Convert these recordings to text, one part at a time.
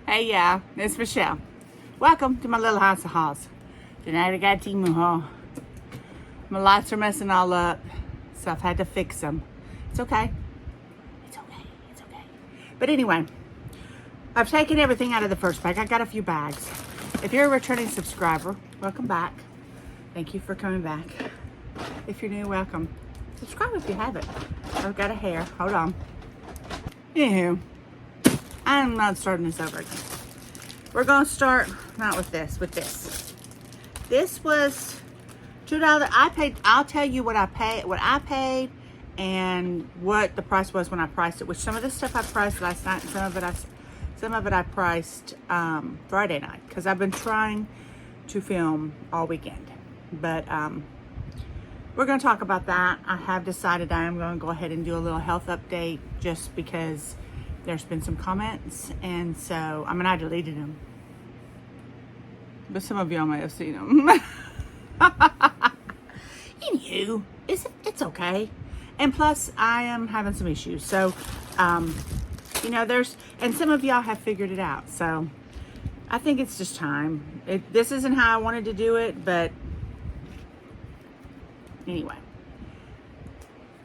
Hey, yeah, it's Michelle. Welcome to my little house of hauls. Tonight I got Temu Haul. My lights are messing all up, so I've had to fix them. It's okay. It's okay. It's okay. But anyway, I've taken everything out of the first bag. I got a few bags. If you're a returning subscriber, welcome back. Thank you for coming back. If you're new, welcome. Subscribe if you haven't. I've got a hair. Hold on. Anywho, I'm not starting this over again. We're gonna start not with this, with this. This was $2. I'll tell you what I paid and what the price was when I priced it. Which some of this stuff I priced last night, and some of it I priced Friday night, because I've been trying to film all weekend. But we're gonna talk about that. I have decided I am gonna go ahead and do a little health update, just because there's been some comments, and so I deleted them, but some of y'all may have seen them. Anywho, it's okay. And plus, I am having some issues, so you know, and some of y'all have figured it out, so I think it's just time. This isn't how I wanted to do it, but anyway,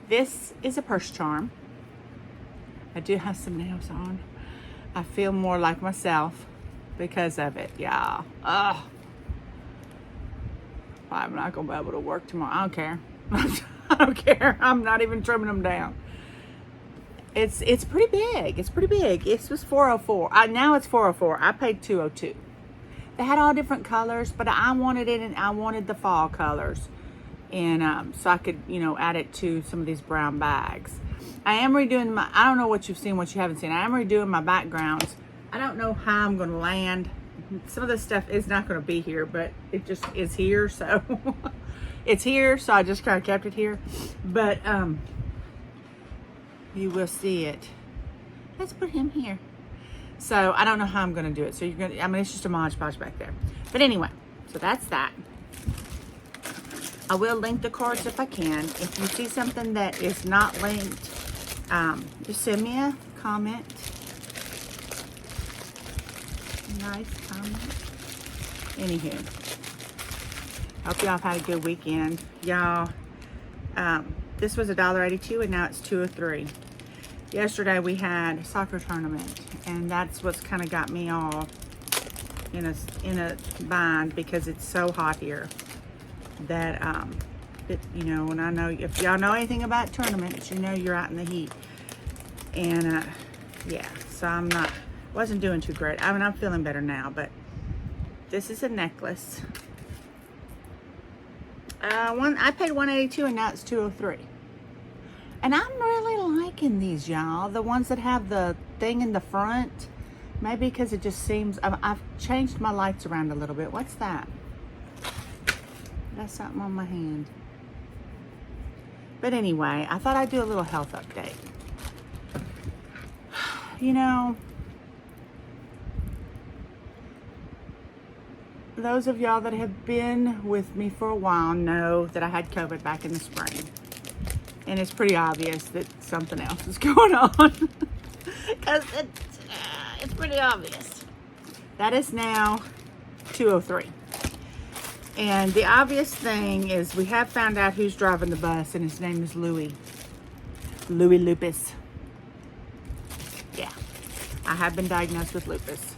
this is a purse charm. I do have some nails on. I feel more like myself because of it, y'all. Ugh. I'm not gonna be able to work tomorrow. I don't care. I don't care. I'm not even trimming them down. It's pretty big. It's pretty big. This was $404. Now it's $404. I paid $202. They had all different colors, but I wanted it, and I wanted the fall colors, and so I could, you know, add it to some of these brown bags. I am redoing I don't know what you've seen, what you haven't seen. I am redoing my backgrounds. I don't know how I'm going to land. Some of this stuff is not going to be here, but it just is here, so it's here, so I just kind of kept it here. But you will see it. Let's put him here. So I don't know how I'm going to do it. So you're going to, it's just a Mod Podge back there. But anyway, so that's that. I will link the cards if I can. If you see something that is not linked, just send me a comment. Nice comment. Anywho, hope y'all have had a good weekend. Y'all, this was $1.82 and now it's $2.03. Yesterday we had a soccer tournament, and that's what's kind of got me all in a bind, because it's so hot here. That you know, and I know if y'all know anything about tournaments, you know you're out in the heat, and yeah, so wasn't doing too great. I'm feeling better now. But this is a necklace. I paid $182 and now it's $203, and I'm really liking these, y'all. The ones that have the thing in the front, maybe because it just seems I've changed my lights around a little bit. What's that? That's something on my hand. But anyway, I thought I'd do a little health update. You know, those of y'all that have been with me for a while know that I had COVID back in the spring. And it's pretty obvious that something else is going on. Because it's pretty obvious. That is now $203. And the obvious thing is we have found out who's driving the bus, and his name is Louis Lupus. Yeah, I have been diagnosed with lupus.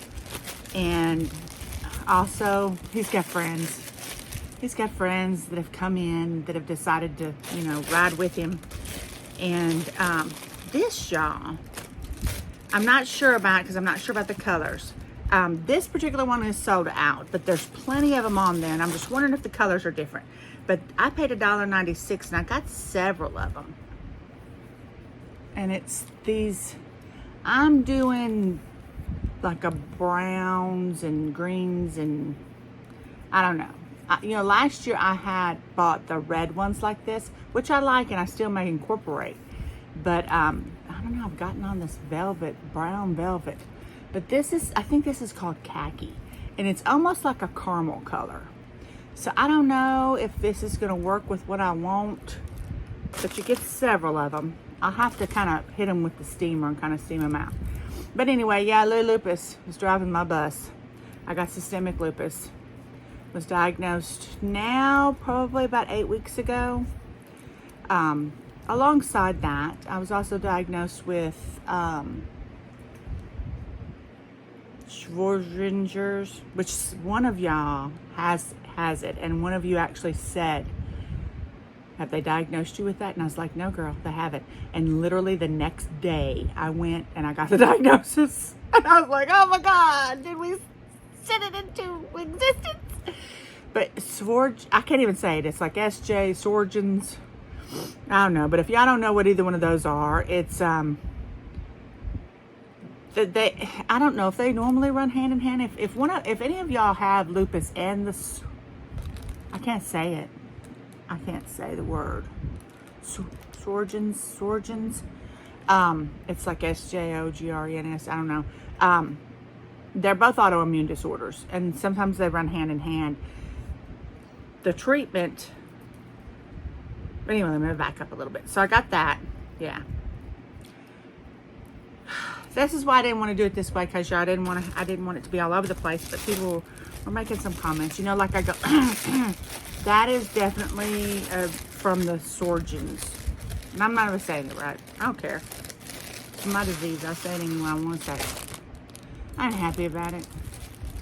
And also, he's got friends. He's got friends that have come in that have decided to, you know, ride with him. And this, y'all, I'm not sure about, because I'm not sure about the colors. This particular one is sold out, but there's plenty of them on there, and I'm just wondering if the colors are different. But I paid $1.96, and I got several of them. And it's these, I'm doing like a browns and greens, and I don't know. You know, last year I had bought the red ones like this, which I like, and I still may incorporate. But I don't know, I've gotten on this velvet, brown velvet. But this is, I think this is called khaki, and it's almost like a caramel color. So I don't know if this is gonna work with what I want, but you get several of them. I'll have to kind of hit them with the steamer and kind of steam them out. But anyway, yeah, lupus was driving my bus. I got systemic lupus. Was diagnosed now probably about 8 weeks ago. Alongside that, I was also diagnosed with Sjogrens, which one of y'all has it, and one of you actually said, have they diagnosed you with that? And I was like, no girl, they haven't. And literally the next day I went and I got the diagnosis, and I was like, oh my God, did we send it into existence? But I can't even say it. It's like SJ, Sjogrens, I don't know. But if y'all don't know what either one of those are, it's I don't know if they normally run hand in hand. If any of y'all have lupus and I can't say it. I can't say the word. Sjogrens. It's like Sjogrens. I don't know. They're both autoimmune disorders, and sometimes they run hand in hand. The treatment. Anyway, let me back up a little bit. So I got that. Yeah. This is why I didn't want to do it this way, because I didn't want it to be all over the place. But people were making some comments. You know, like I go, that is definitely from the Sjogrens. And I'm not even saying it right. I don't care. It's my disease. I'll say it anyway I want to say it. I'm happy about it.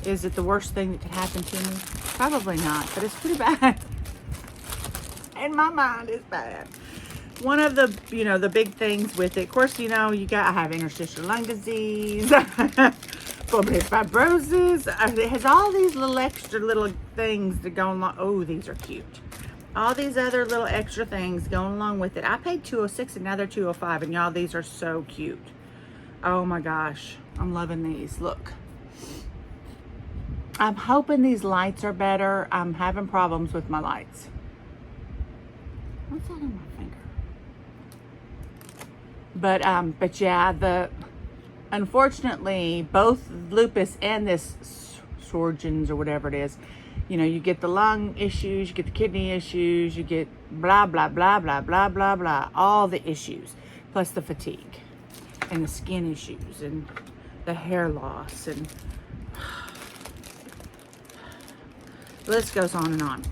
Is it the worst thing that could happen to me? Probably not, but it's pretty bad. In my mind, it's bad. One of the, the big things with it, of course, I have interstitial lung disease, pulmonary fibrosis. It has all these extra little things that go along. Oh, these are cute. All these other little extra things going along with it. I paid $206 and now they're $205, and y'all, these are so cute. Oh my gosh, I'm loving these. Look. I'm hoping these lights are better. I'm having problems with my lights. What's that on my finger? But yeah, unfortunately, both lupus and this Sjogrens or whatever it is, you get the lung issues, you get the kidney issues, you get blah, blah, blah, blah, blah, blah, blah, all the issues, plus the fatigue and the skin issues and the hair loss, and the list goes on and on.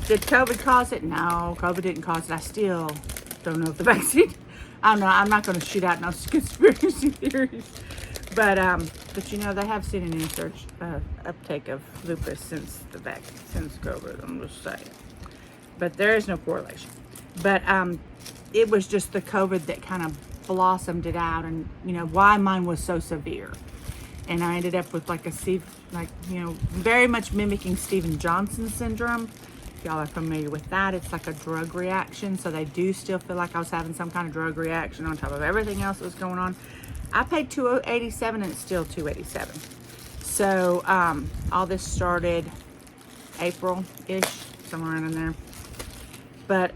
Did COVID cause it? No, COVID didn't cause it. I still don't know if the vaccine, I don't know. I'm not going to shoot out no conspiracy theories. But they have seen an increased uptake of lupus since COVID. I'm just saying. But there is no correlation. But it was just the COVID that kind of blossomed it out, and why mine was so severe. And I ended up with very much mimicking Steven Johnson syndrome. If y'all are familiar with that, it's like a drug reaction. So they do still feel like I was having some kind of drug reaction on top of everything else that was going on. I paid $287 and it's still $287. So all this started April-ish, somewhere around in there. But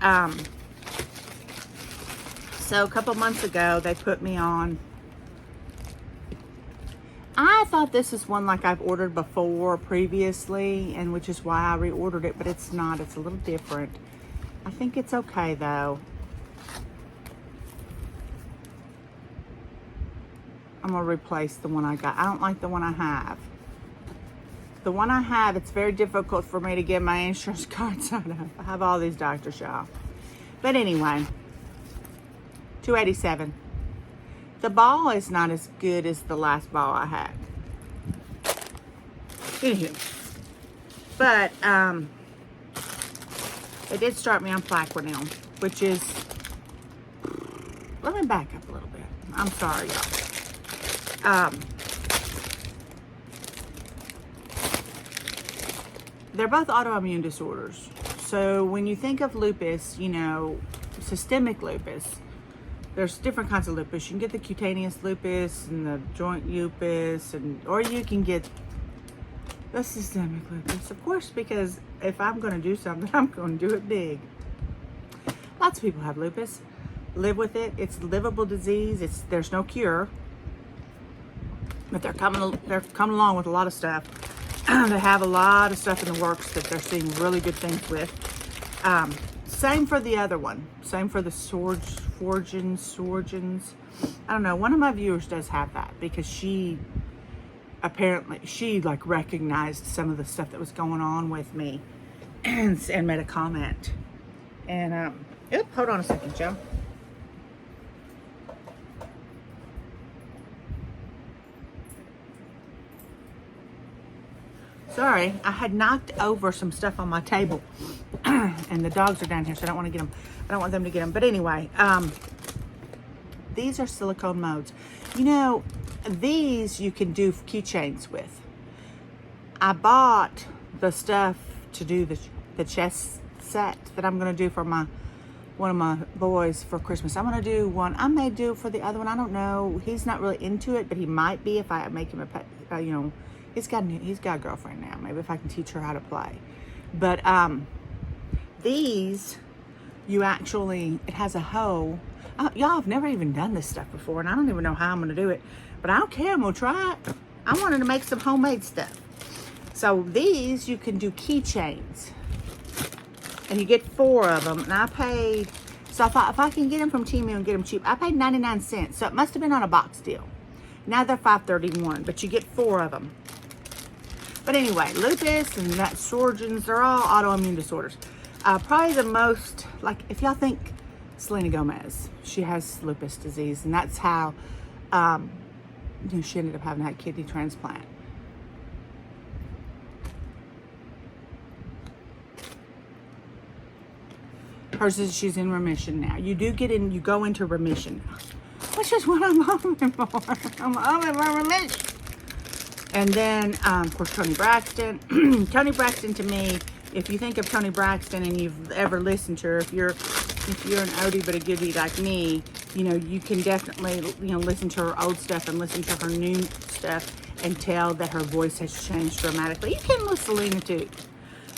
so a couple months ago, they put me on. I thought this is one like I've ordered before previously, and which is why I reordered it, but it's not. It's a little different. I think it's okay though. I'm gonna replace the one I got. I don't like the one I have. The one I have, it's very difficult for me to get my insurance cards out of. I have all these doctors, y'all. But anyway, $287. The ball is not as good as the last ball I had. Anywho. But it did start me on Plaquenil, which is, let me back up a little bit. I'm sorry, y'all. They're both autoimmune disorders. So when you think of lupus, systemic lupus, there's different kinds of lupus. You can get the cutaneous lupus and the joint lupus, or you can get the systemic lupus, of course, because if I'm going to do something, I'm going to do it big. Lots of people have lupus, live with it. It's a livable disease. There's no cure, but they're coming along with a lot of stuff. They have a lot of stuff in the works that they're seeing really good things with. same for the other one. Same for the Sjogrens. I don't know. One of my viewers does have that because she like recognized some of the stuff that was going on with me and made a comment. And hold on a second, Joe. Sorry, I had knocked over some stuff on my table and the dogs are down here, so I don't want to get them. I don't want them to get them. But anyway, these are silicone modes. You know, these you can do keychains with. I bought the stuff to do the chest set that I'm going to do for one of my boys for Christmas. I'm going to do one. I may do for the other one. I don't know. He's not really into it, but he might be if I make him a pet, you know. He's got a girlfriend now. Maybe if I can teach her how to play. But these, you actually, it has a hole. Y'all have never even done this stuff before, and I don't even know how I'm going to do it. But I don't care. I'm going to try it. I wanted to make some homemade stuff. So these, you can do keychains. And you get 4 of them. And I paid, so I thought if I can get them from Temu and get them cheap, I paid 99 cents. So it must have been on a box deal. Now they're $5.31, but you get 4 of them. But anyway, lupus and that Sjogrens, they're all autoimmune disorders. Probably the most, like, if y'all think Selena Gomez, she has lupus disease, and that's how she ended up having that kidney transplant. Hers is, she's in remission now. You go into remission, which is what I'm hoping for. I'm hoping for remission. And then, of course, Toni Braxton. Toni Braxton, to me, if you think of Toni Braxton and you've ever listened to her, if you're an oldie but a goodie like me, you know, you can definitely, you know, listen to her old stuff and listen to her new stuff and tell that her voice has changed dramatically. You can with Selena too.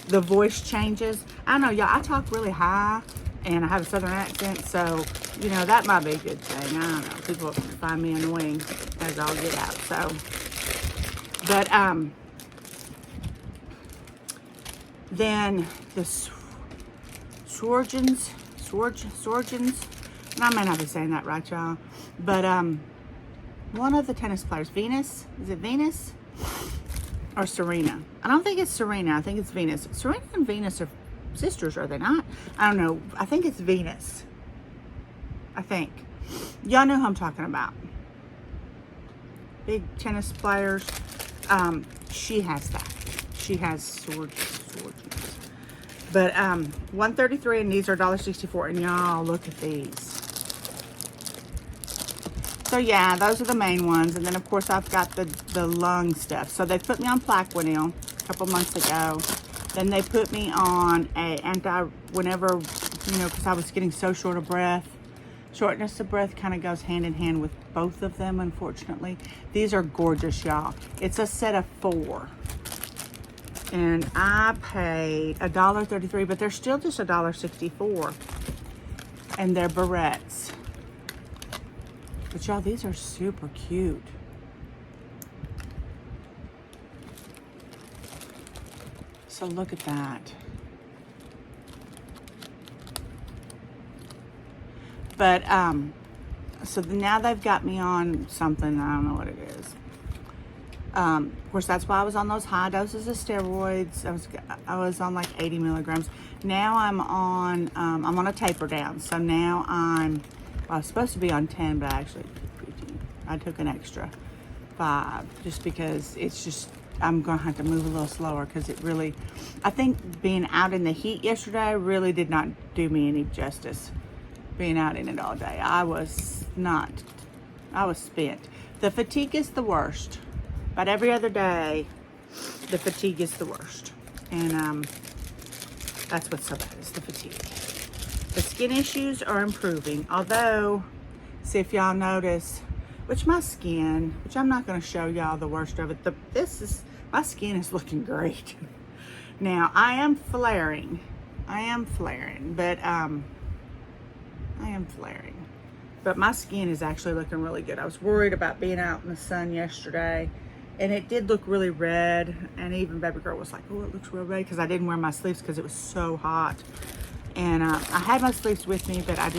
The voice changes. I don't know, y'all, I talk really high and I have a southern accent, so, you know, that might be a good thing. I don't know. People find me annoying as I'll get out, so. But, then the Sjogrens, and I may not be saying that right, y'all, but, one of the tennis players, Venus, is it Venus or Serena? I don't think it's Serena. I think it's Venus. Serena and Venus are sisters, are they not? I don't know. I think it's Venus. I think. Y'all know who I'm talking about. Big tennis players. She has that. She has Sjogrens. But 133, and these are $1.64. And y'all, look at these. So yeah, those are the main ones. And then of course I've got the lung stuff. So they put me on Plaquenil a couple months ago. Then they put me on whenever, you know, because I was getting so short of breath. Shortness of breath kind of goes hand in hand with both of them, unfortunately. These are gorgeous, y'all. It's a set of 4. And I paid $1.33, but they're still just $1.64. And they're barrettes. But y'all, these are super cute. So look at that. But, so now they've got me on something, I don't know what it is. Of course, that's why I was on those high doses of steroids. I was on like 80 milligrams. Now I'm on a taper down. So now I was supposed to be on 10, but I took an extra 5 just because it's just, I'm going to have to move a little slower because it really, I think being out in the heat yesterday really did not do me any justice. Being out in it all day. I was spent. The fatigue is the worst. But every other day, the fatigue is the worst. And that's what's so bad, is the fatigue. The skin issues are improving. Although, see if y'all notice, my skin, which I'm not going to show y'all the worst of it. My skin is looking great. Now, I am flaring, but my skin is actually looking really good. I was worried about being out in the sun yesterday, and it did look really red, and even baby girl was like, oh, it looks real red, because I didn't wear my sleeves because it was so hot. And I had my sleeves with me, but I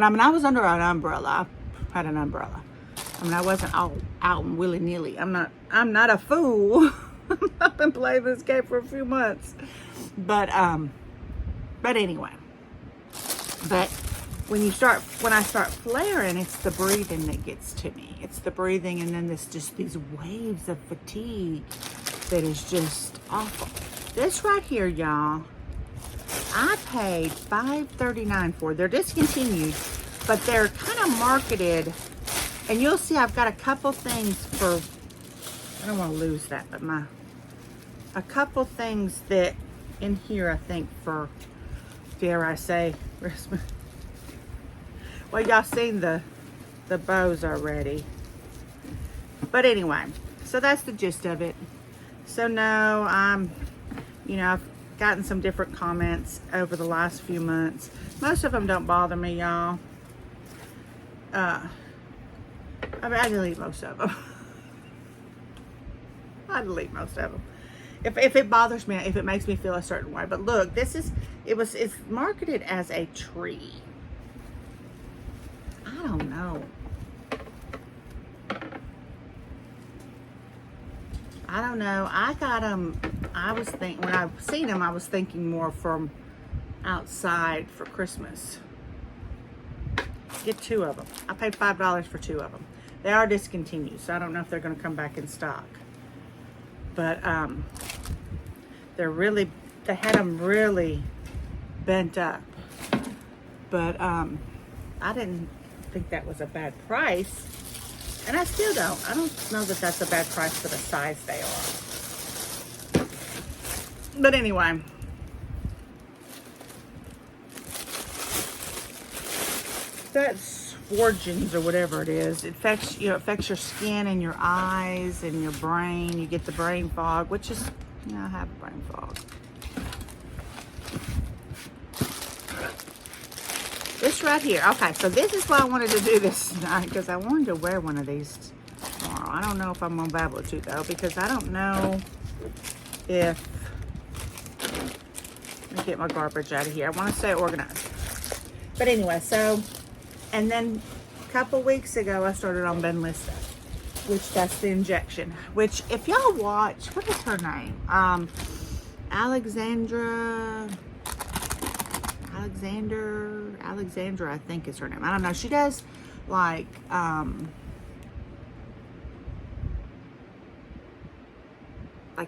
mean, I was under an umbrella. I had an umbrella. I mean, I wasn't all out and willy-nilly. I'm not a fool. I've been playing this game for a few months. But anyway. But when I start flaring, it's the breathing that gets to me. It's the breathing, and then these waves of fatigue that is just awful. This right here, y'all, I paid $5.39 for. They're discontinued, but they're kind of marketed, and you'll see I've got a couple things for, I don't want to lose that, but a couple things that in here, I think, for, dare I say, well, y'all seen the bows already. But anyway, so that's the gist of it. So no, I've gotten some different comments over the last few months. Most of them don't bother me, y'all. I mean, I delete most of them. I delete most of them. If it bothers me, if it makes me feel a certain way. But look, it's marketed as a tree. I don't know. I got them. When I seen them, I was thinking more from outside for Christmas. Get 2 of them. I paid $5 for 2 of them. They are discontinued, so I don't know if they're going to come back in stock. But they had them really bent up. But I didn't think that was a bad price. And I still don't. I don't know that that's a bad price for the size they are. But anyway. That's Sjogrens or whatever it is. It affects your skin and your eyes and your brain. You get the brain fog, which is, I have brain fog. This right here. Okay, so this is why I wanted to do this tonight, because I wanted to wear one of these tomorrow. I don't know if I'm going to be able to, though, because I don't know if... Let me get my garbage out of here. I want to stay organized. But anyway, so... And then a couple weeks ago, I started on Benlysta, which that's the injection. Which, if y'all watch... What is her name? Alexandra, I think is her name. I don't know. She does like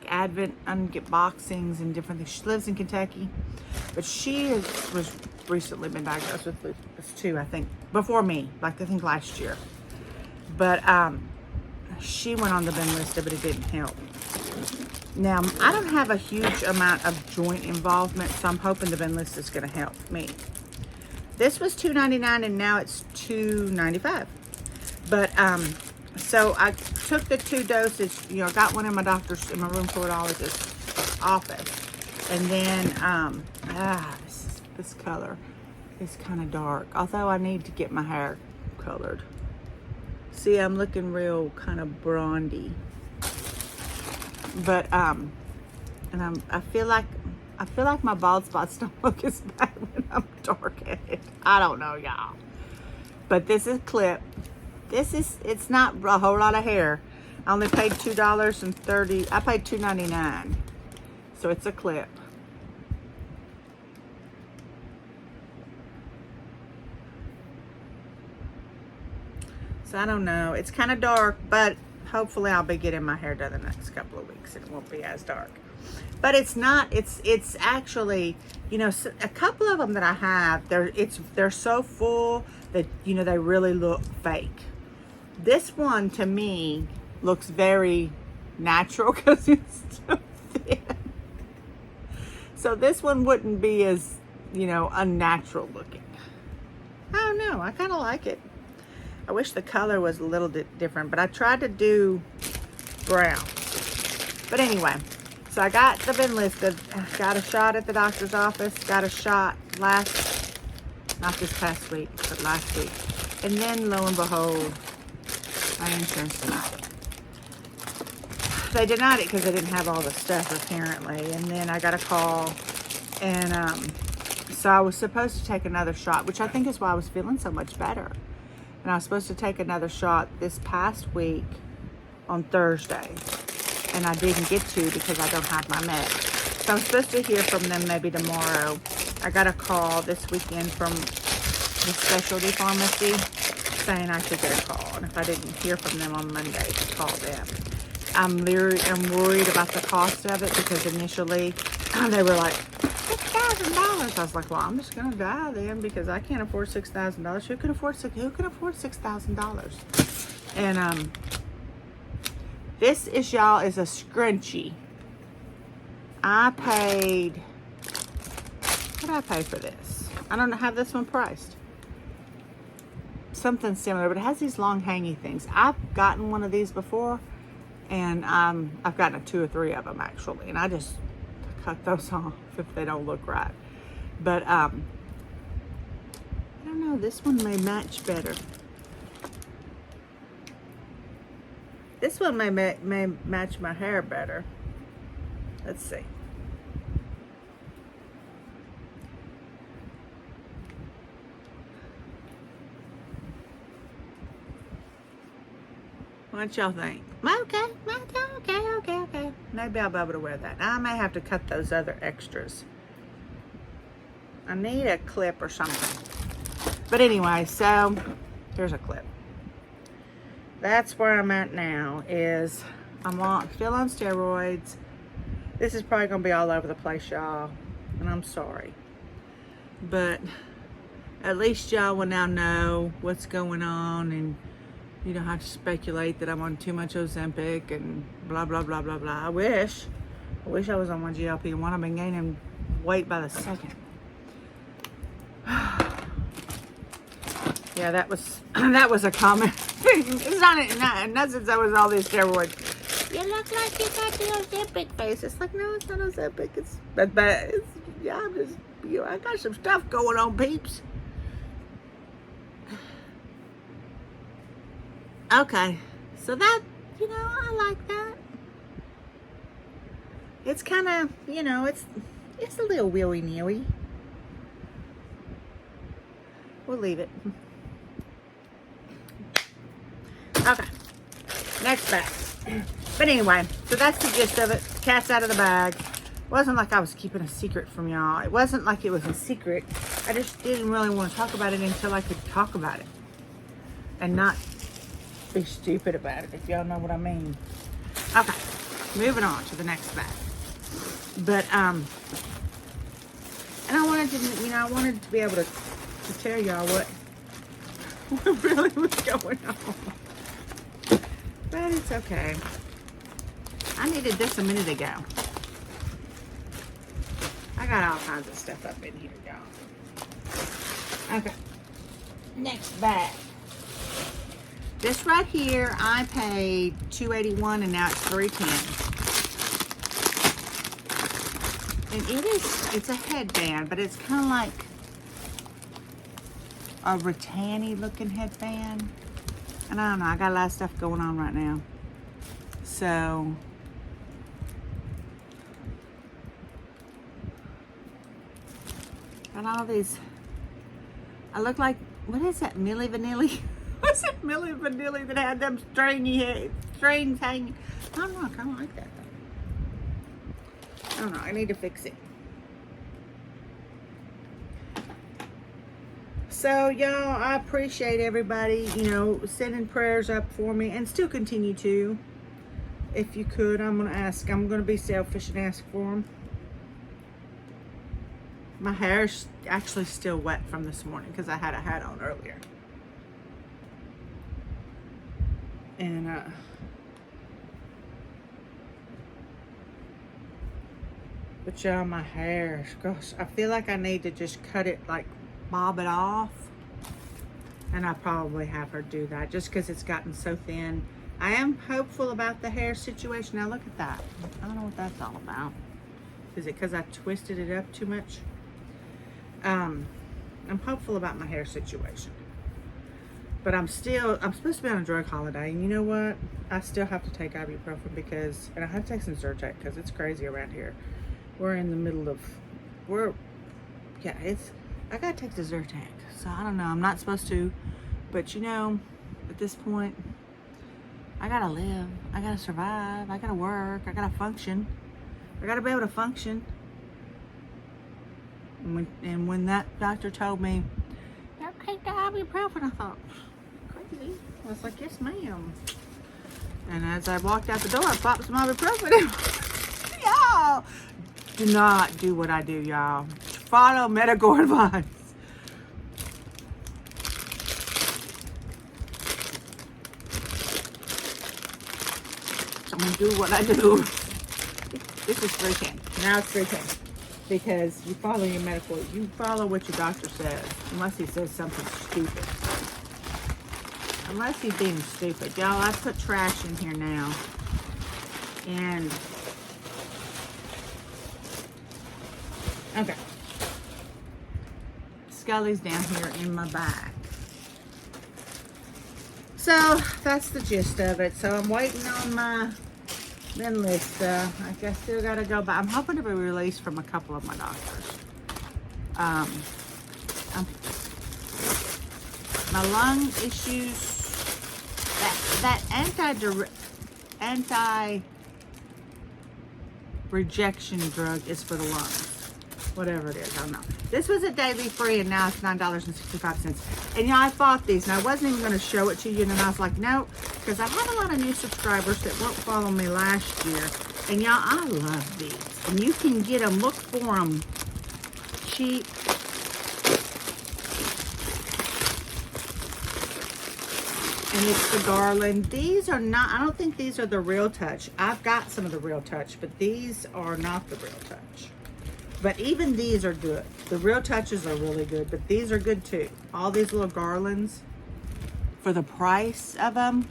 Advent unboxings and different things. She lives in Kentucky, but she was recently been diagnosed with lupus too, I think, before me, like I think last year. But she went on the Benlysta, but it didn't help. Now, I don't have a huge amount of joint involvement, so I'm hoping the Benlysta is going to help me. This was $2.99 and now it's $2.95. But, so I took the 2 doses, got one in my rheumatologist's office. And then, this color is kind of dark. Although I need to get my hair colored. See, I'm looking real kind of bronzy. But and I feel like my bald spots don't look as bad when I'm dark-headed. I don't know, y'all. But this is clip. It's not a whole lot of hair. I only paid $2.30. I paid $2.99. So it's a clip. So I don't know. It's kind of dark, but hopefully I'll be getting my hair done the next couple of weeks and it won't be as dark. But it's not, it's actually, a couple of them that I have, they're so full that, they really look fake. This one, to me, looks very natural because it's so thin. So this one wouldn't be as, unnatural looking. I don't know. I kind of like it. I wish the color was a little bit different, but I tried to do brown. But anyway, so I got the Benlysta, got a shot at the doctor's office, got a shot not this past week, but last week. And then, lo and behold, my insurance denied it. They denied it because they didn't have all the stuff, apparently. And then I got a call, and So I was supposed to take another shot, which I think is why I was feeling so much better. And I was supposed to take another shot this past week on Thursday. And I didn't get to because I don't have my meds. So I'm supposed to hear from them maybe tomorrow. I got a call this weekend from the specialty pharmacy saying I should get a call. And if I didn't hear from them on Monday, to call them. I'm worried about the cost of it because initially they were like, $6,000. I was like, well, I'm just gonna die then because I can't afford $6,000. Who can afford $6,000? And this is, y'all, is a scrunchie. I paid, what did I pay for this? I don't have this one priced. Something similar, but it has these long hangy things. I've gotten one of these before, and I've gotten 2 or 3 of them actually, and I just cut those off if they don't look right. But I don't know, this one may match better. This one may match my hair better. Let's see. What y'all think? Okay. Maybe I'll be able to wear that. I may have to cut those other extras. I need a clip or something. But anyway, so here's a clip. That's where I'm at now, is I'm still on steroids. This is probably gonna be all over the place, y'all, and I'm sorry. But at least y'all will now know what's going on, and you don't have to speculate that I'm on too much Ozempic and blah, blah, blah, blah, blah. I wish I was on my GLP-1. I've been gaining weight by the second. Yeah, that was a comment. It's not since I was all these steroids. You look like you got the Ozempic face. It's like, no, it's not Ozempic. It's yeah, I'm just, I got some stuff going on, peeps. Okay, so that, I like that. It's kind of, it's a little willy-nilly. We'll leave it. Okay, next bag. But anyway, so that's the gist of it. Cat's out of the bag. It wasn't like I was keeping a secret from y'all. It wasn't like it was a secret. I just didn't really want to talk about it until I could talk about it. And not be stupid about it, if y'all know what I mean. Okay, moving on to the next bag. But and I wanted to be able to tell y'all what really was going on. But it's okay. I needed this a minute ago. I got all kinds of stuff up in here, y'all. Okay, next bag. This right here, I paid $281 and now it's $310. And it's a headband, but it's kind of like a rattan-y looking headband. And I don't know, I got a lot of stuff going on right now. So, got all these, I look like, what is that, Milli Vanilli? Was it Milli Vanilli that had them strings hanging? I don't know, I kind of like that though. I don't know, I need to fix it. So y'all, I appreciate everybody, sending prayers up for me, and still continue to. If you could, I'm going to be selfish and ask for them. My hair's actually still wet from this morning because I had a hat on earlier. And but y'all, my hair, gosh, I feel like I need to just cut it, like bob it off. And I probably have her do that just because it's gotten so thin. I am hopeful about the hair situation. Now look at that. I don't know what that's all about. Is it because I twisted it up too much? I'm hopeful about my hair situation. But I'm supposed to be on a drug holiday, and you know what? I still have to take ibuprofen and I have to take some Zyrtec because it's crazy around here. We're in the middle of, yeah, I gotta take the Zyrtec. So I don't know, I'm not supposed to, but you know, at this point, I gotta live, I gotta survive, I gotta work, I gotta function. I gotta be able to function. And when that doctor told me, don't take the ibuprofen, I thought, crazy. I was like, yes ma'am. And as I walked out the door, I popped some ibuprofen in. Y'all, do not do what I do, y'all. Follow medical advice. I'm gonna do what I do. This is 310. Now it's 310. Because you follow your medical, you follow what your doctor says, unless he says something stupid. Unless he's being stupid. Y'all, I put trash in here now. And, okay. Scully's down here in my bag. So, that's the gist of it. So, I'm waiting on my Lista. I guess still gotta go by. I'm hoping to be released from a couple of my doctors. My lung issues, that anti-rejection drug is for the lungs. Whatever it is, I don't know. This was a daily free and now it's $9.65. And y'all, I bought these and I wasn't even gonna show it to you, and then I was like, no, because I have a lot of new subscribers that won't follow me last year. And y'all, I love these. And you can get them, look for them cheap. And it's the garland. These are not, I don't think these are the Real Touch. I've got some of the Real Touch, but these are not the Real Touch. But even these are good. The Real Touches are really good, but these are good too. All these little garlands, for the price of them,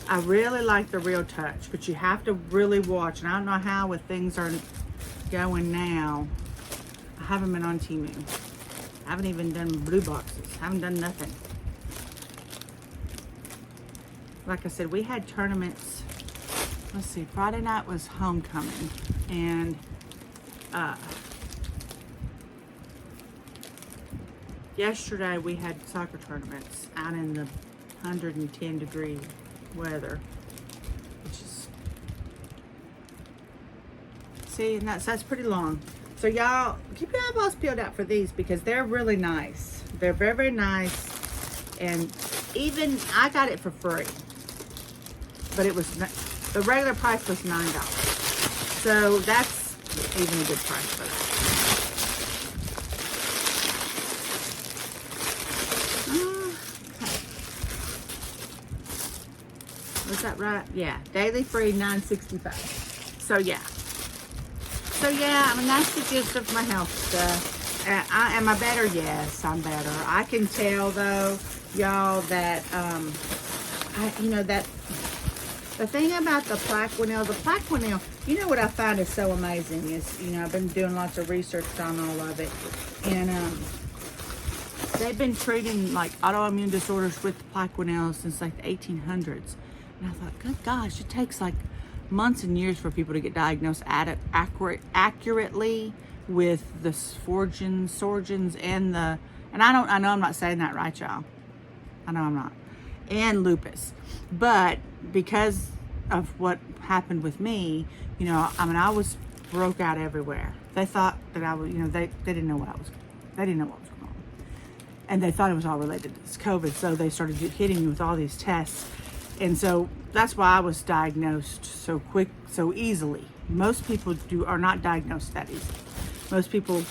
I really like the Real Touch, but you have to really watch. And I don't know how with things are going now. I haven't been on Temu. I haven't even done blue boxes. I haven't done nothing. Like I said, we had tournaments. Let's see, Friday night was homecoming. And yesterday we had soccer tournaments out in the 110 degree weather, which is, see, and that's pretty long. So y'all, keep your eyeballs peeled out for these because they're really nice. They're very, very nice. And even, I got it for free. But it was, the regular price was $9. So that's even a good price for that. Was that right? Yeah, daily free, $9.65. So yeah. So yeah, I mean, that's the gist of my health stuff. Am I better? Yes, I'm better. I can tell though, y'all, that, the thing about the Plaquenil, you know what I find is so amazing is, I've been doing lots of research on all of it. And they've been treating like autoimmune disorders with Plaquenil since like the 1800s. And I thought, good gosh, it takes like months and years for people to get diagnosed accurately with the Sjogrens and the, and I know I'm not saying that right, y'all. I know I'm not. And lupus. But because of what happened with me, I was broke out everywhere. They thought that I was, they didn't know what they didn't know what was going on. And they thought it was all related to this COVID. So they started hitting me with all these tests. And so that's why I was diagnosed so quick, so easily. Most people are not diagnosed that easily. Most people,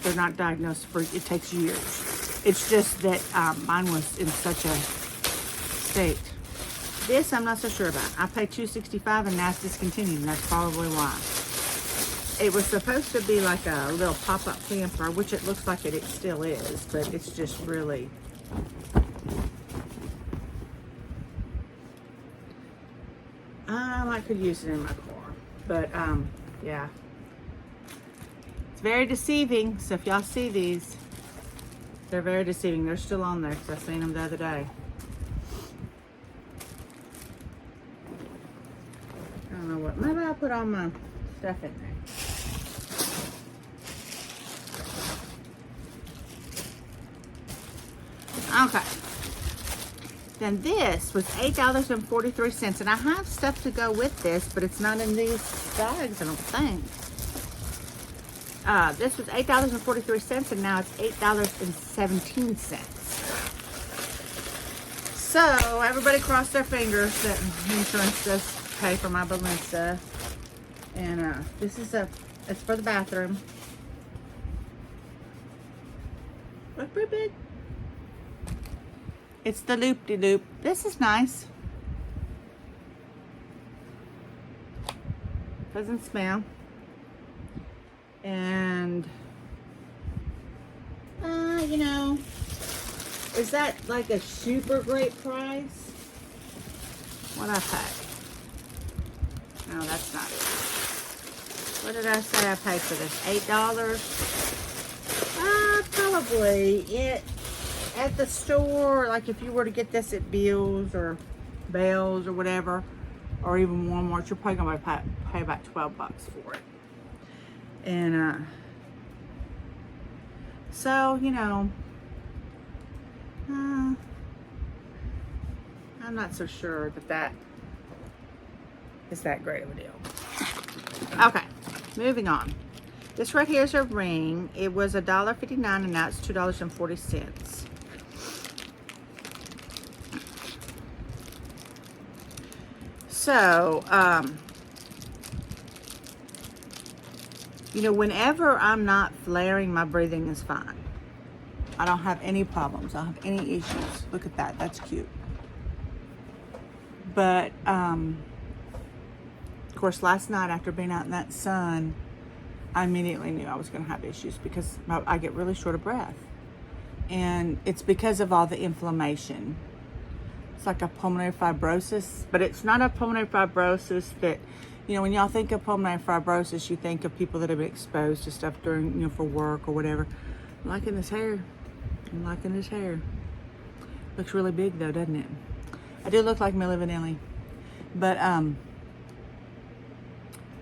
they're not diagnosed it takes years. It's just that mine was in such a state. This I'm not so sure about. I paid $2.65 and now it's discontinued, and that's probably why. It was supposed to be like a little pop-up camper, which it looks like it still is, but it's just really, I could use it in my car, but yeah, it's very deceiving. So if y'all see these, they're very deceiving. They're still on there because I seen them the other day. I don't know what, maybe I'll put all my stuff in there. Okay. Then this was $8.43, and I have stuff to go with this, but it's not in these bags, I don't think. This was $8.43, and now it's $8.17. So everybody cross their fingers that insurance does pay for my balloon stuff. And this is it's for the bathroom. Look pretty big. It's the loop-de-loop. This is nice. Doesn't smell. And, you know, is that like a super great price? What'd I pay? No, that's not it. What did I say I paid for this? $8? Probably it. At the store, like if you were to get this at Bill's or Bell's or whatever, or even Walmart, you're probably going to pay about 12 bucks for it. And so, you know, I'm not so sure that is that great of a deal. Okay, moving on. This right here is a ring. It was $1.59 and now it's $2.40. So, you know, whenever I'm not flaring, my breathing is fine. I don't have any problems. I don't have any issues. Look at that. That's cute. But, of course, last night after being out in that sun, I immediately knew I was going to have issues because I get really short of breath. And it's because of all the inflammation. It's like a pulmonary fibrosis, but it's not a pulmonary fibrosis that, you know, when y'all think of pulmonary fibrosis, you think of people that have been exposed to stuff during, you know, for work or whatever. I'm liking this hair. I'm liking this hair. Looks really big though, doesn't it? I do look like Milli Vanilli. But,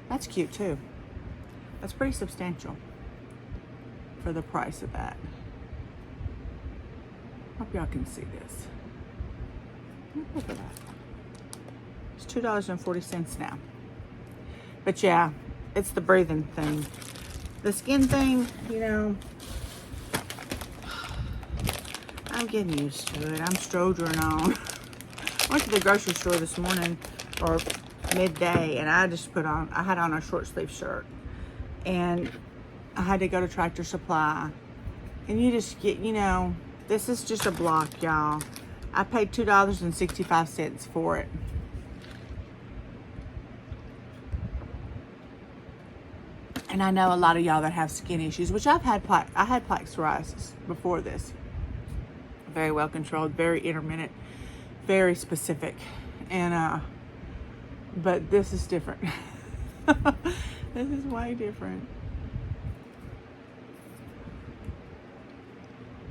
that's cute too. That's pretty substantial for the price of that. Hope y'all can see this. Look at that. It's $2.40 now. But yeah, it's the breathing thing. The skin thing, you know, I'm getting used to it. I'm strogering on. I went to the grocery store this morning or midday and I just I had on a short sleeve shirt. And I had to go to Tractor Supply. And you just get, you know, this is just a block, y'all. I paid $2.65 for it. And I know a lot of y'all that have skin issues, which I had plaque psoriasis before this. Very well controlled, very intermittent, very specific. And but this is different. This is way different.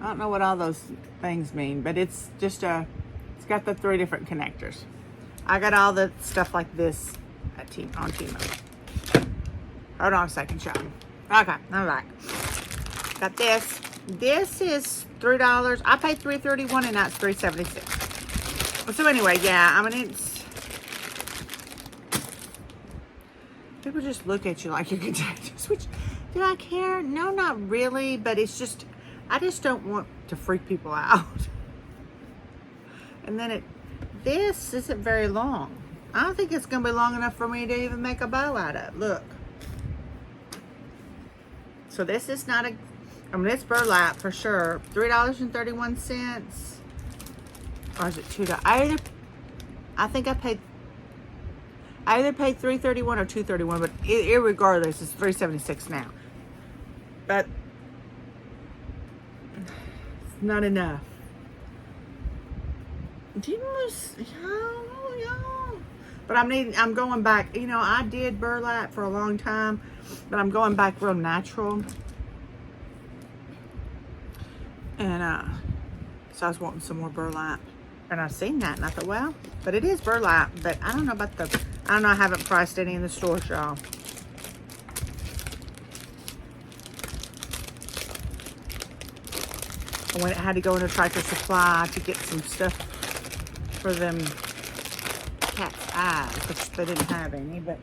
I don't know what all those things mean, but it's just it's got the 3 different connectors. I got all the stuff like this on Temu. Hold on a second, y'all. Okay, I'm back. Got this. This is $3. I paid $3.31 and now it's $3.76. So anyway, yeah, I mean it's. People just look at you like you're contagious. Which, do I care? No, not really. But it's just, I just don't want to freak people out. And then this isn't very long. I don't think it's going to be long enough for me to even make a bow out of. Look. So this is not a, I mean, it's burlap for sure. $3.31. Or is it $2? I think I either paid $3.31 or $2.31, but irregardless, it's $3.76 now. But it's not enough. Do you know? But I'm going back. You know, I did burlap for a long time, but I'm going back real natural. And so I was wanting some more burlap. And I seen that and I thought, well, but it is burlap, but I don't know about the I don't know, I haven't priced any in the store, y'all. I had to go into Tractor Supply to get some stuff for them cat's eyes, which they didn't have any, but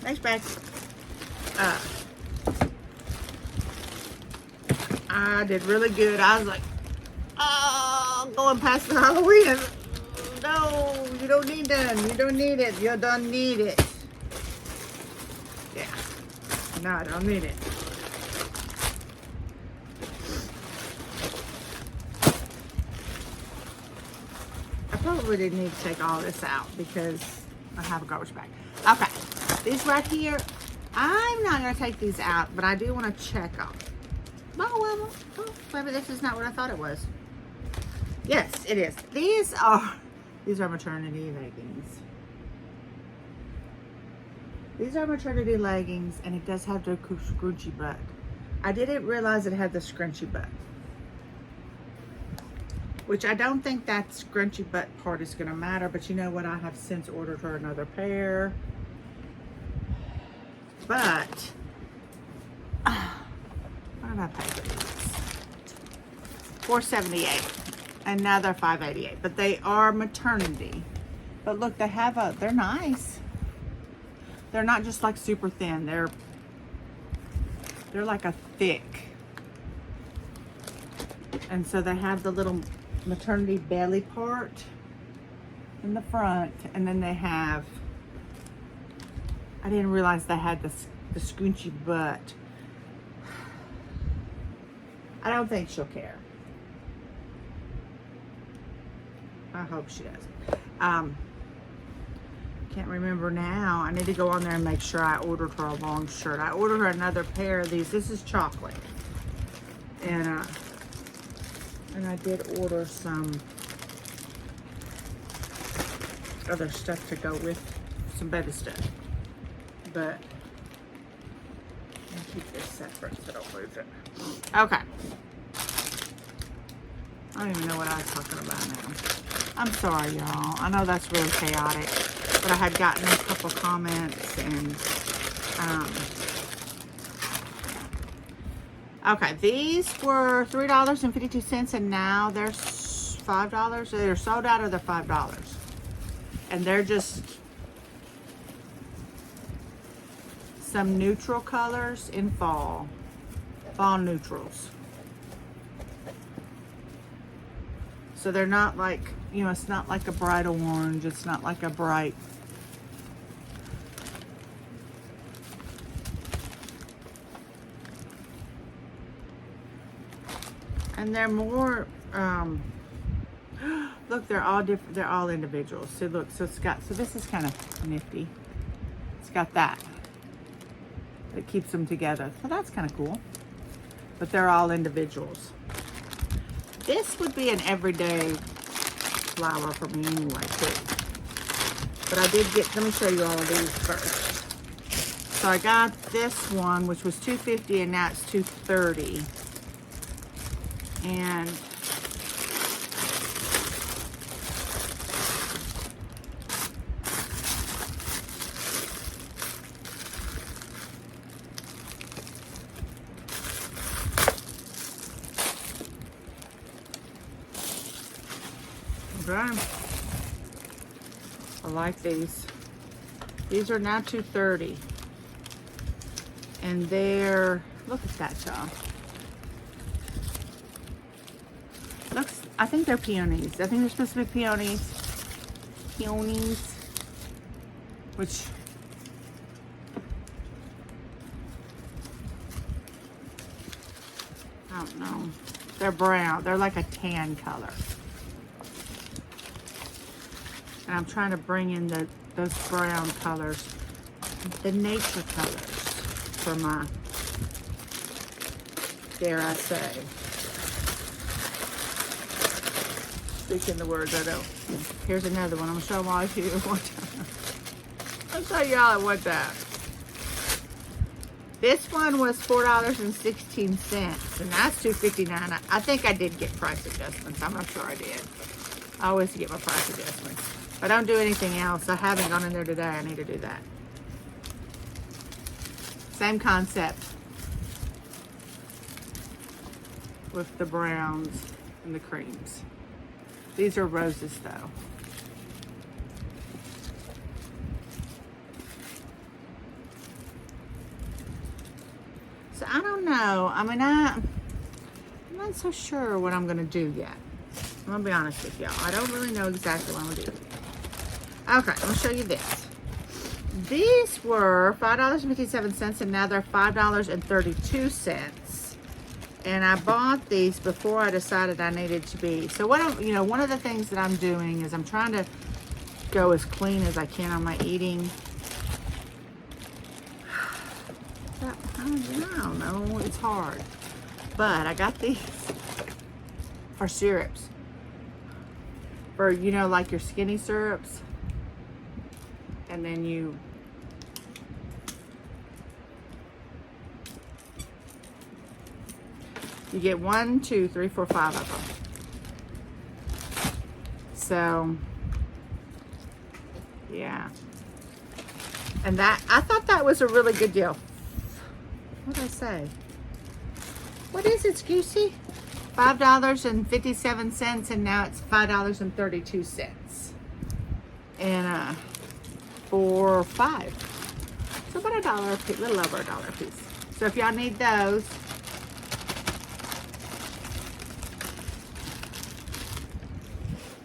next bag. I did really good. I was like, oh, going past the Halloween. No, you don't need none. You don't need it. You don't need it. Yeah. No, I don't need it. I probably didn't need to take all this out because I have a garbage bag. Okay. These right here, I'm not going to take these out, but I do want to check them. Oh, well, maybe this is not what I thought it was. Yes, it is. These are maternity leggings. These are maternity leggings, and it does have the scrunchy butt. I didn't realize it had the scrunchy butt, which I don't think that scrunchy butt part is going to matter, but you know what? I have since ordered her another pair. But what did I pay for these? $4.78, and now they're $5.88. But they are maternity. But look, they're nice. They're not just like super thin. They're like a thick. And so they have the little maternity belly part in the front, and then they have, I didn't realize they had the scrunchy butt. I don't think she'll care. I hope she doesn't. Can't remember now. I need to go on there and make sure I ordered her a long shirt. I ordered her another pair of these. This is chocolate. And I did order some other stuff to go with, some baby stuff. But I'll keep this separate so I don't lose it. Okay. I don't even know what I was talking about now. I'm sorry, y'all. I know that's really chaotic, but I had gotten a couple comments and okay, these were $3.52, and now they're $5. They're sold out, or they're $5, and they're just some neutral colors in fall neutrals. So they're not like, you know, it's not like a bright orange. It's not like a bright, and they're more, look, they're all different. They're all individuals. So look, so this is kind of nifty. It's got that. It keeps them together. So that's kind of cool. But they're all individuals. This would be an everyday flower for me anyway, too. But I did get, let me show you all of these first. So I got this one, which was $2.50, and now it's $2.30. And okay. I like these. These are now $2.30. And they're, look at that, y'all. Looks, I think they're peonies. I think they're supposed to be peonies. Peonies. Which, I don't know. They're brown. They're like a tan color. And I'm trying to bring in those brown colors, the nature colors for my, dare I say, speaking the words I don't. Here's another one. I'm gonna show them all to you at one time. I'll show y'all at one time. This one was $4.16, and that's $2.59. I think I did get price adjustments. I'm not sure I did. I always get my price adjustments. I don't do anything else. I haven't gone in there today. I need to do that. Same concept with the browns and the creams. These are roses though. So I don't know. I mean, I'm not so sure what I'm gonna do yet. I'm gonna be honest with y'all. I don't really know exactly what I'm gonna do. Okay, I'm gonna show you this. These were $5.57 and now they're $5.32. And I bought these before I decided I needed to be. So what I'm, one of the things that I'm doing is I'm trying to go as clean as I can on my eating. I don't know, it's hard. But I got these for syrups. For, like your skinny syrups. And then you get 1, 2, 3, 4, 5 of them. So, yeah. And I thought that was a really good deal. What did I say? What is it, Scoosy? $5.57 and now it's $5.32. And for 5. So about $1 a piece, a little over $1 a piece. So if y'all need those,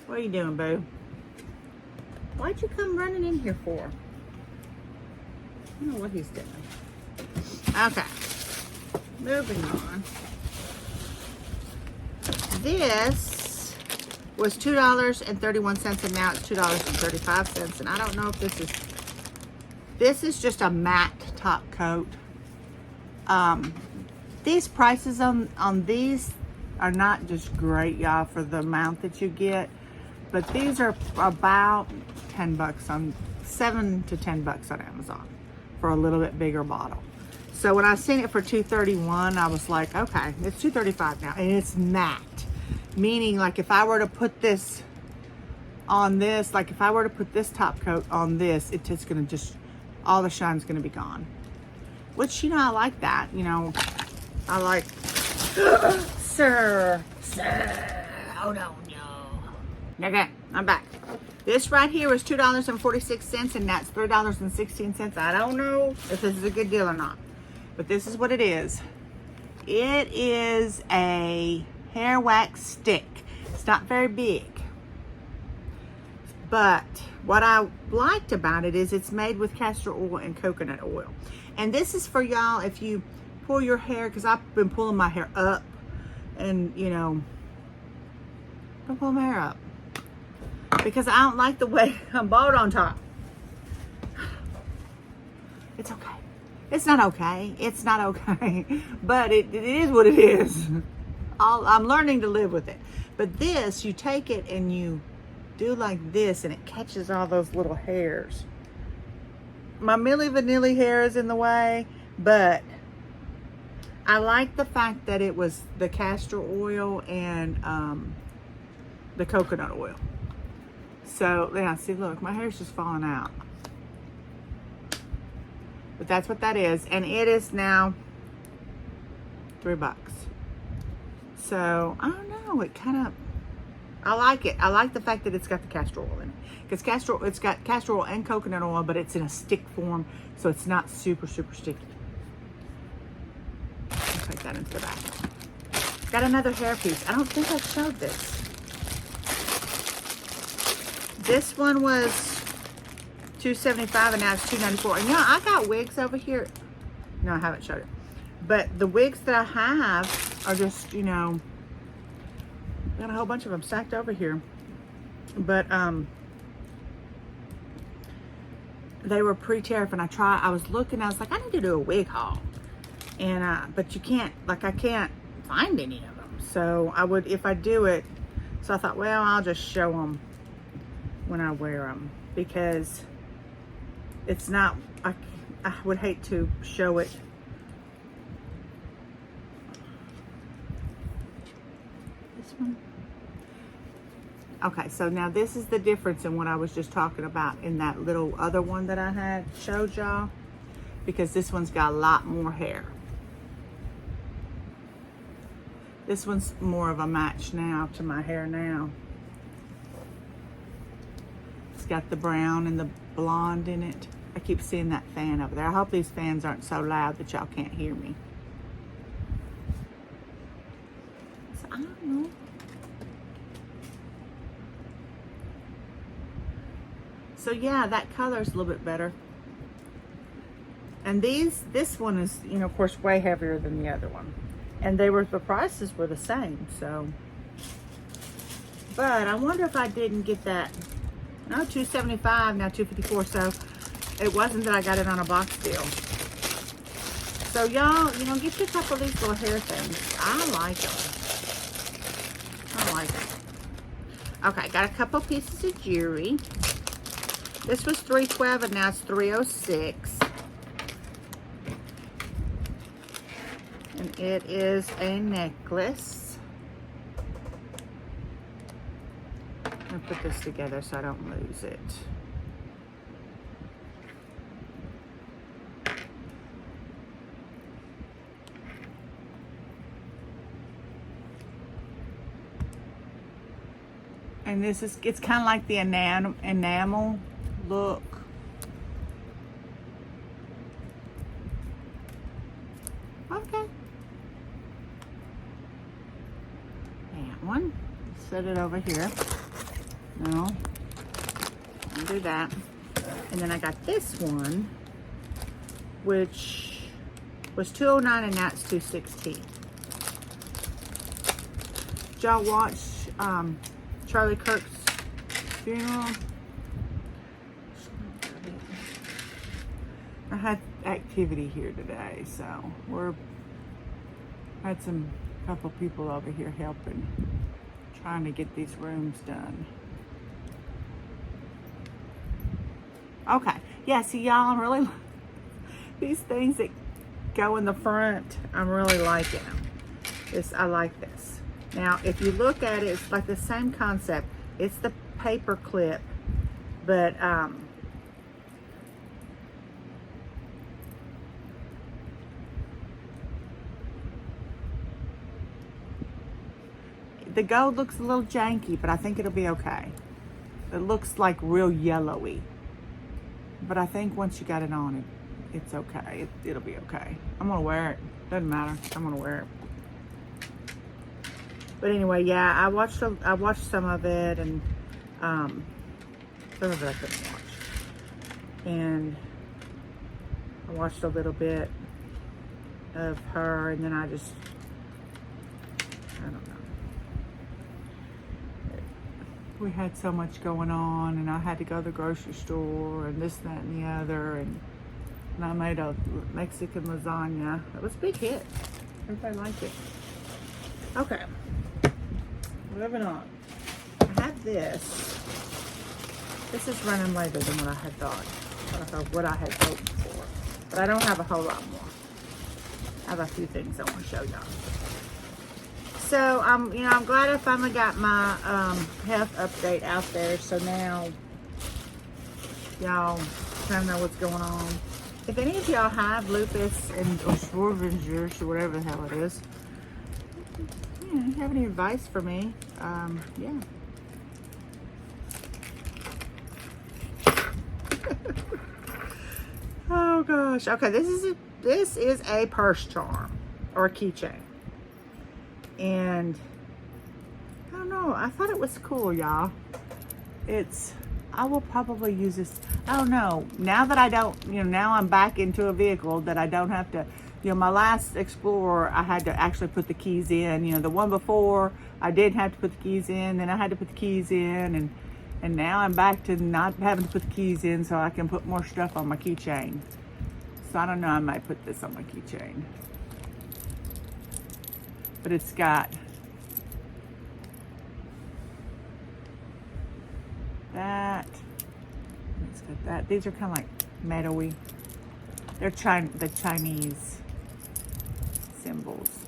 what are you doing, boo? Why'd you come running in here for? I don't know what he's doing. Okay, moving on. This was $2.31 and now it's $2.35. And I don't know if this is just a matte top coat. These prices on these are not just great, y'all, for the amount that you get. But these are about 10 bucks on, 7 to 10 bucks on Amazon for a little bit bigger bottle. So when I seen it for $2.31, I was like, okay, it's $2.35 now, and it's matte. Meaning, like, if I were to put this on this, like if I were to put this top coat on this, it's just gonna all the shine's gonna be gone. Which, I like that, I like, sir, hold on, y'all. Okay, I'm back. This right here was $2.46 and that's $3.16. I don't know if this is a good deal or not, but this is what it is. It is a hair wax stick. It's not very big, but what I liked about it is it's made with castor oil and coconut oil. And this is for y'all if you pull your hair, because I've been pulling my hair up and I'm pulling my hair up because I don't like the way I'm bald on top. It's okay. It's not okay. It's not okay. But it is what it is. I'm learning to live with it. But this, you take it and you do like this and it catches all those little hairs. My Milli Vanilli hair is in the way, but I like the fact that it was the castor oil and the coconut oil. So, yeah, see, look, my hair's just falling out. But that's what that is. And it is now $3. So, I don't know. It kind of, I like it. I like the fact that it's got the castor oil in it. Because it's got castor oil and coconut oil, but it's in a stick form. So, it's not super, super sticky. I'll take that into the back. Got another hairpiece. I don't think I showed this. This one was $2.75 and now it's $2.94. And I got wigs over here. No, I haven't showed it. But the wigs that I have are just, got a whole bunch of them stacked over here. But they were pre-tariff and I was looking, I was like, I need to do a wig haul. And but you can't, like, I can't find any of them. So I would, if I do it, so I thought, well, I'll just show them when I wear them, because it's not, I would hate to show it. This one, Okay, so now this is the difference in what I was just talking about in that little other one that I had showed y'all, because this one's got a lot more hair. This one's more of a match now to my hair now. It's got the brown and the blonde in it. I keep seeing that fan over there. I hope these fans aren't so loud that y'all can't hear me. So I don't know. So yeah, that color is a little bit better. And this one is, you know, of course, way heavier than the other one. And the prices were the same, so. But I wonder if I didn't get that, no, $275, now $254, so it wasn't that I got it on a box deal. So y'all, you know, get you a couple of these little hair things. I like them. I like them. Okay, got a couple pieces of jewelry. This was $312 and now it's $306. And it is a necklace. I'm gonna put this together so I don't lose it. And this is, it's kind of like the enamel look. Okay. That one. Set it over here. No. I'll do that. And then I got this one, which was $209 and now it's $216. Did y'all watch Charlie Kirk's funeral? I had activity here today, so had a couple people over here helping, trying to get these rooms done. Okay, yeah, see y'all, I'm really, these things that go in the front, I'm really liking them. I like this. Now, if you look at it, it's like the same concept. It's the paper clip, but the gold looks a little janky, but I think it'll be okay. It looks like real yellowy, but I think once you got it on, it's okay. It'll be okay. I'm gonna wear it. Doesn't matter. I'm gonna wear it. But anyway, yeah, I watched some of it, and some of it I couldn't watch. And I watched a little bit of her, and then I don't know. We had so much going on, and I had to go to the grocery store, and this, that, and the other, and I made a Mexican lasagna. It was a big hit. Everybody liked it. Okay. Moving on. I have this. This is running later than what I had thought, or what I had hoped for. But I don't have a whole lot more. I have a few things I want to show y'all. So, you know, I'm glad I finally got my health update out there. So now, y'all kind of know what's going on. If any of y'all have lupus or Sjogrens or whatever the hell it is, yeah, you have any advice for me? Yeah. Oh gosh. Okay, this is a purse charm or a keychain, and I don't know. I thought it was cool, y'all. I will probably use this. I don't know. Now that I don't, you know, now I'm back into a vehicle that I don't have to. You know, my last Explorer, I had to actually put the keys in. You know, the one before, I didn't have to put the keys in. Then I had to put the keys in. And now I'm back to not having to put the keys in so I can put more stuff on my keychain. So I don't know, I might put this on my keychain. But it's got that. It's got that. These are kind of like metal-y. They're the Chinese symbols.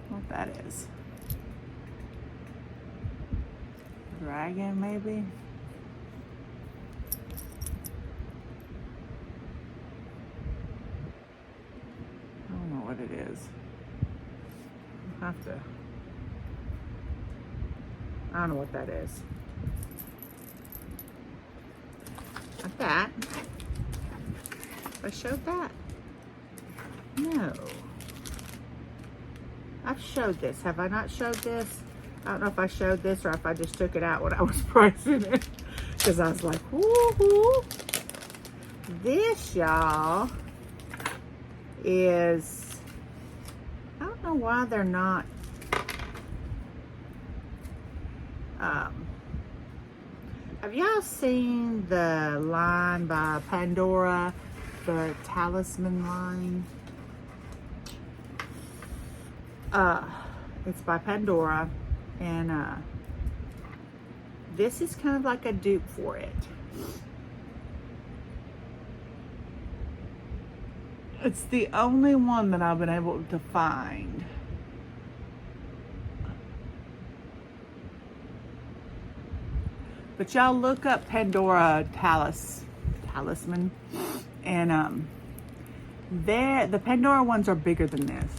What that is. dragon, maybe. I don't know what it is. I'll have to. I don't know what that is. Like that. I showed that? No. I've showed this. Have I not showed this? I don't know if I showed this or if I just took it out when I was pricing it. Because I was like, woo-hoo. This, y'all, is, I don't know why they're not, have y'all seen the line by Pandora, the Talisman line? It's by Pandora, and this is kind of like a dupe for it. It's the only one that I've been able to find. But y'all look up Pandora Talisman, and the Pandora ones are bigger than this.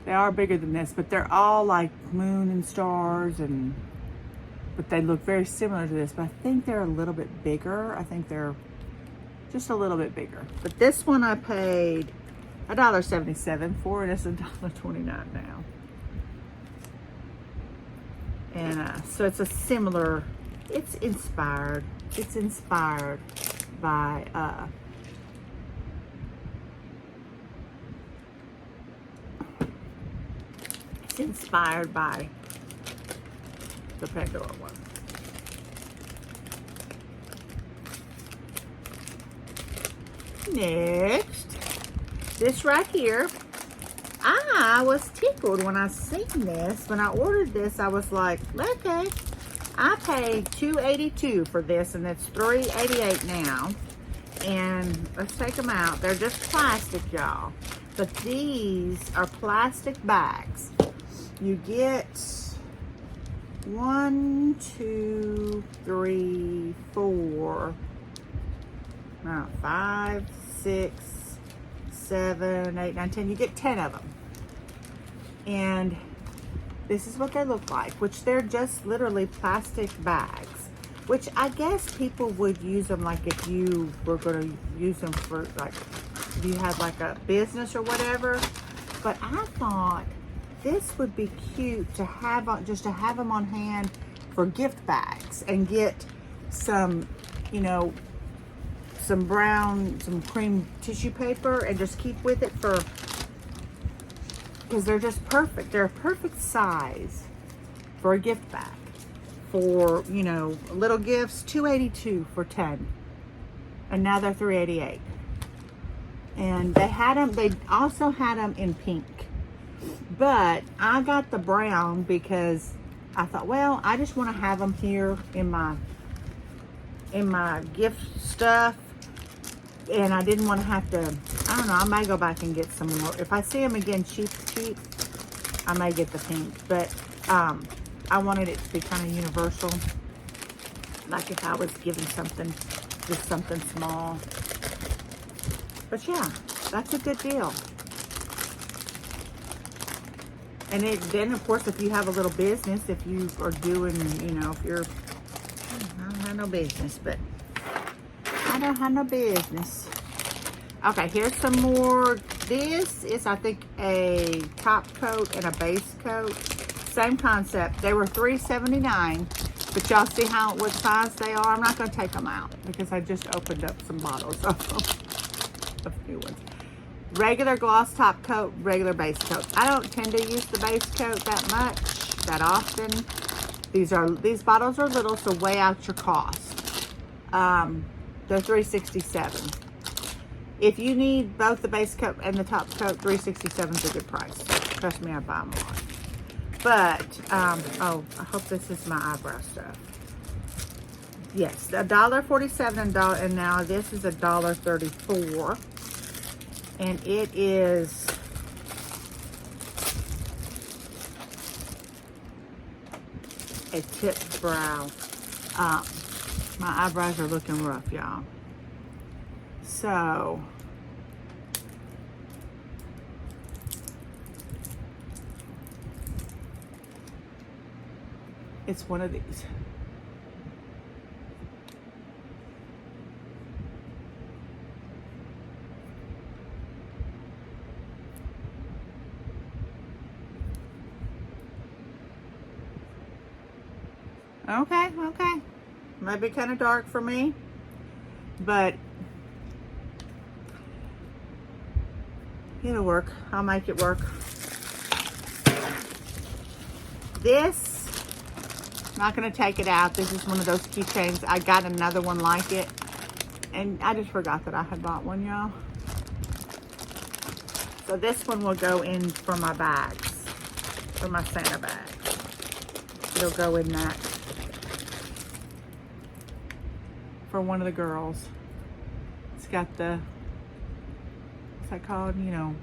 They are bigger than this, but they're all like moon and stars, but they look very similar to this, but I think they're a little bit bigger. I think they're just a little bit bigger. But this one I paid $1.77 for, and it's $1.29 now. And so it's a similar, it's inspired by inspired by the Pandora one. Next, this right here. I was tickled when I seen this. When I ordered this, I was like, okay. I paid $2.82 for this, and it's $3.88 now. And let's take them out. They're just plastic, y'all. But these are plastic bags. You get 1, 2, 3, 4, 5, 6, 7, 8, 9, 10. You get 10 of them. And this is what they look like, which they're just literally plastic bags, which I guess people would use them like if you were going to use them for like, if you had like a business or whatever. But I thought this would be cute to have on, just to have them on hand for gift bags, and get some, you know, some cream tissue paper, and just keep with it for, because they're just perfect. They're a perfect size for a gift bag. For, you know, little gifts, $2.82 for 10. And now they're $3.88. And they had them, they also had them in pink. But I got the brown because I thought, well, I just want to have them here in my gift stuff. And I didn't want to have to, I don't know, I might go back and get some more. If I see them again cheap, I may get the pink. But I wanted it to be kind of universal. Like if I was giving something, just something small. But yeah, that's a good deal. And then of course, if you have a little business, if you are doing, you know, if you're, I don't have no business, but I don't have no business. Okay, here's some more. This is, I think, a top coat and a base coat. Same concept. They were $3.79, but y'all see what size they are? I'm not going to take them out because I just opened up some bottles of new ones. Regular gloss top coat, regular base coat. I don't tend to use the base coat that much, that often. These bottles are little, so weigh out your cost. They're $3.67. If you need both the base coat and the top coat, $3.67 is a good price. Trust me, I buy them a lot. But, oh, I hope this is my eyebrow stuff. Yes, $1.47 and now this is $1.34. And it is a a tipped brow. My eyebrows are looking rough, y'all. So, it's one of these. Okay, okay. Might be kind of dark for me, but it'll work. I'll make it work. This, I'm not gonna take it out. This is one of those keychains. I got another one like it, and I just forgot that I had bought one, y'all. So this one will go in for my bags, for my Santa bags. It'll go in that for one of the girls. It's got the, what's that called? You know,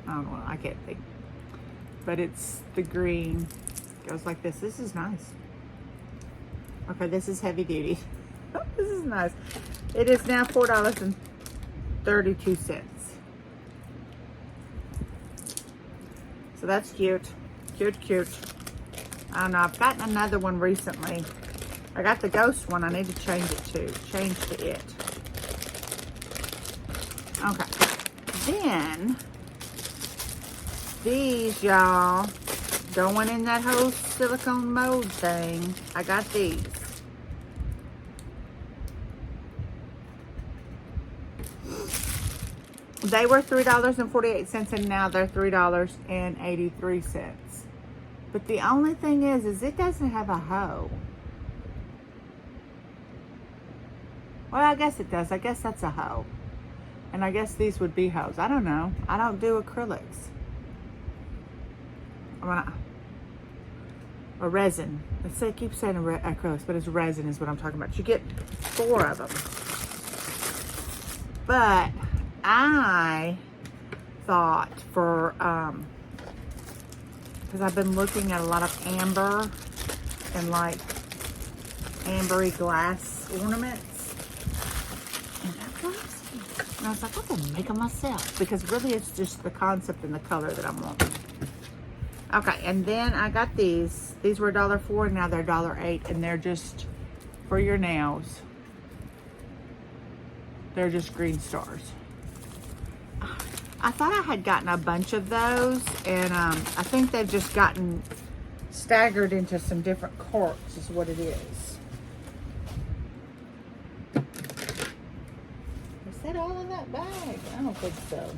I don't know, I can't think. But it's the green. It goes like this. This is nice. Okay, this is heavy duty. This is nice. It is now $4.32. So that's cute. Cute, cute. I don't know. I've gotten another one recently. I got the ghost one. I need to change to it. Okay. Then, these, y'all, going in that whole silicone mold thing. I got these. They were $3.48 and now they're $3.83. But the only thing is it doesn't have a hoe. Well, I guess it does. I guess that's a hoe. And I guess these would be hoes. I don't know. I don't do acrylics. Or resin. I keep saying acrylics, but it's resin is what I'm talking about. You get 4 of them. But I thought for, because I've been looking at a lot of amber and like ambery glass ornaments. And I was like, I can make them myself, because really it's just the concept and the color that I'm wanting. Okay, and then I got these. These were $1.04 and now they're $1.08, and they're just for your nails. They're just green stars. I thought I had gotten a bunch of those, and I think they've just gotten staggered into some different carts is what it is. Is that all in that bag? I don't think so.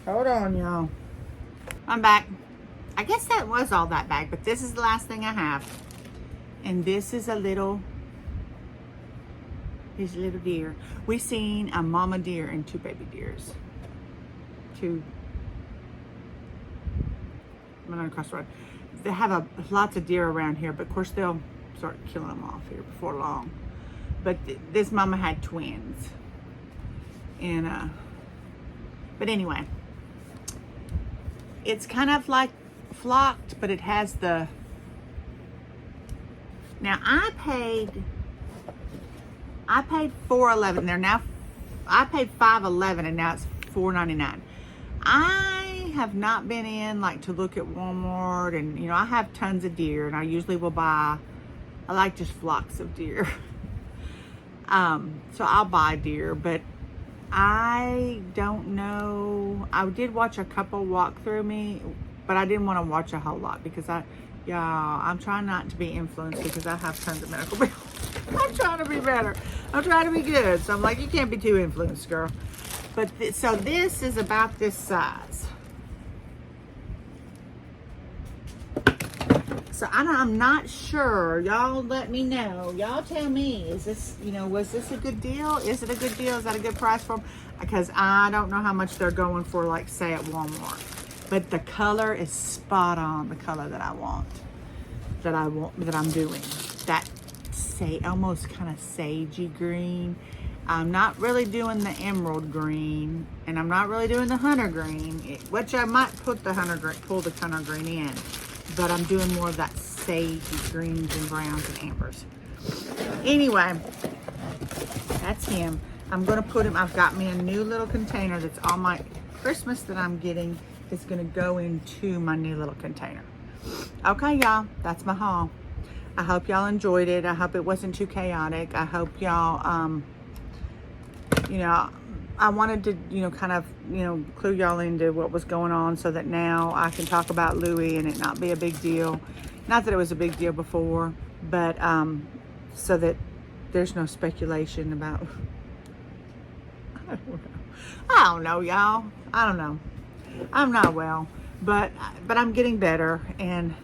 Hold on, y'all. I'm back. I guess that was all that bag, but this is the last thing I have. And this is a little, here's a little deer. We seen a mama deer and 2 baby deers. I'm gonna cross the road. They have lots of deer around here, but of course they'll start killing them off here before long. But this mama had twins. And, but anyway. It's kind of like flocked, but it has the, now I paid $4.11. They're now, I paid $5.11 and now it's $4.99. I have not been in like to look at Walmart, and you know, I have tons of deer and I usually will buy, I like just flocks of deer. So I'll buy deer, but I don't know. I did watch a couple walk through me, but I didn't want to watch a whole lot because I'm trying not to be influenced because I have tons of medical bills. I'm trying to be better. I'm trying to be good. So I'm like, you can't be too influenced, girl. But so this is about this size. So I'm not sure. Y'all let me know. Y'all tell me, is this, you know, was this a good deal? Is it a good deal? Is that a good price for them? Because I don't know how much they're going for, like say at Walmart. But the color is spot on, the color that I want. That I'm doing. That almost kind of sagey green. I'm not really doing the emerald green, and I'm not really doing the hunter green, which I might put the hunter green, pull the hunter green in, but I'm doing more of that sage greens and browns and ambers. Anyway, that's him. I'm gonna put him, I've got me a new little container that's all my Christmas that I'm getting is gonna go into my new little container. Okay, y'all, that's my haul. I hope y'all enjoyed it. I hope it wasn't too chaotic. I hope y'all, you know, I wanted to, you know, kind of, you know, clue y'all into what was going on so that now I can talk about Louis and it not be a big deal. Not that it was a big deal before, but so that there's no speculation about, I don't know, y'all. I don't know. I'm not well, but I'm getting better, and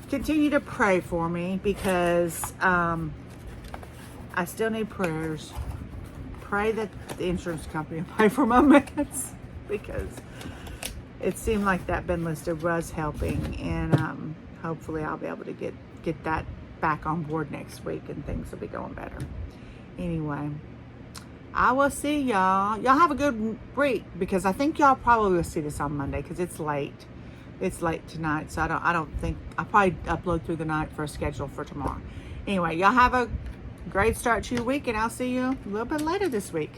continue to pray for me because I still need prayers. Pray that the insurance company will pay for my meds because it seemed like that bin listed was helping, and hopefully I'll be able to get that back on board next week and things will be going better. Anyway, I will see y'all. Y'all have a good week because I think y'all probably will see this on Monday because it's late. It's late tonight, so I don't think I'll probably upload through the night for a schedule for tomorrow. Anyway, y'all have a great start to your week, and I'll see you a little bit later this week.